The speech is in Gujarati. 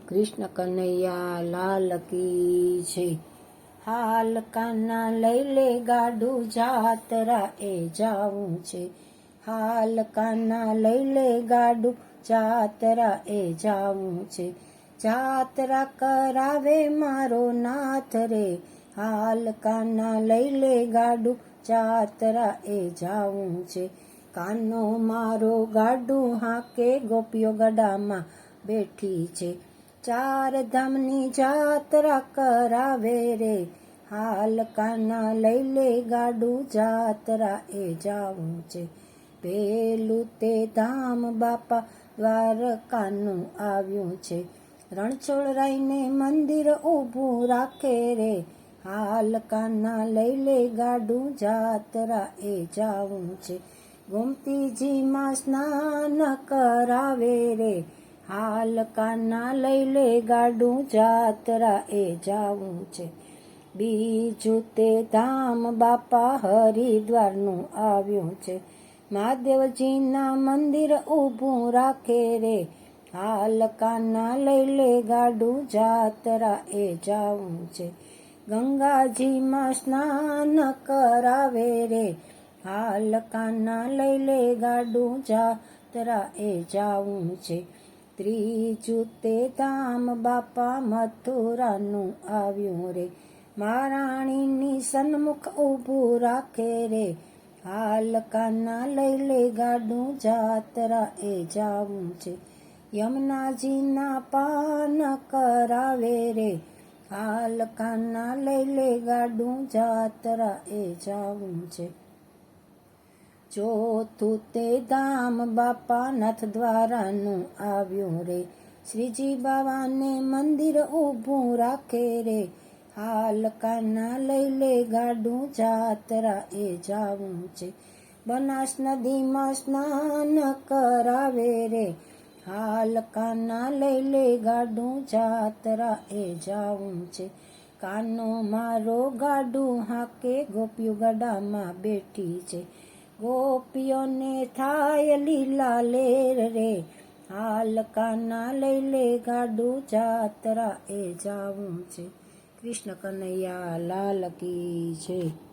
કૃષ્ણ કનૈયા લાલ કી છે। હાલ કાના લઈ લે ગાડું જાતરા એ જાવું છે। હાલ કાના લઈ લે ગાડું જાતરા એ જાવું છે। જાતરા કરાવે મારો નાથ રે। હાલ કાના લઈ લે ગાડું જાતરા એ જાવું છે। કાનો મારો ગાડું હાકે ગોપીઓ ગડામાં બેઠી છે। ચાર ધામની જાતરા કરાવે રે। હાલ કાના લઈ લે ગાડું જાતરા એ જાવું છે। પેલું તે ધામ બાપા દ્વારકાનું આવ્યું છે। રણછોડરાયને મંદિર ઊભું રાખે રે। હાલ કાના લઈ લે ગાડું જાતરા એ જાવું છે। ગોમતીજીમાં સ્નાન કરાવે રે। હાલ કાના લઈ લે ગાડું જાતરા એ જાવું છે। બીજું તે ધામ બાપા હરિદ્વારનું આવ્યું છે। મહાદેવજીના મંદિર ઊભું રાખે રે। હાલ કાના લઈ લે ગાડું જાતરા એ જાવું છે। ગંગાજીમાં સ્નાન કરાવે રે। હાલ કાના લઈ લે ગાડું જાતરા એ જાવું છે। ત્રીજું તે ધામ બાપા મથુરાનું આવ્યું રે। મહારાણીની સન્મુખ ઊભું રાખે રે। હાલ કાના લઈ લે ગાડું જાતરા એ જાવું છે। યમુનાજીના પાન કરાવે રે। હાલ કાના લઈ લે ગાડું જાતરા એ જાવું છે। ચોથું તે ધામ બાપા નાથદ્વારાનું આવ્યું રે। શ્રીજી બાવાને મંદિર ઊભું રાખે રે। હાલ કાના લઈ લે ગાડું જાતરા એ જાવું છે। બનાસ નદીમાં સ્નાન કરાવે રે। હાલ કાના લઈ લે ગાડું જાતરા એ જાવું છે। કાનો મારો ગાડું હાકે ગોપીઓ ગડામાં બેઠી છે। ગોપીઓને થાય લીલા લેર રે। હાલ કાના લઈ લે ગાડું જાતરા એ જાવું છે। કૃષ્ણ કનૈયા લાલ કી છે।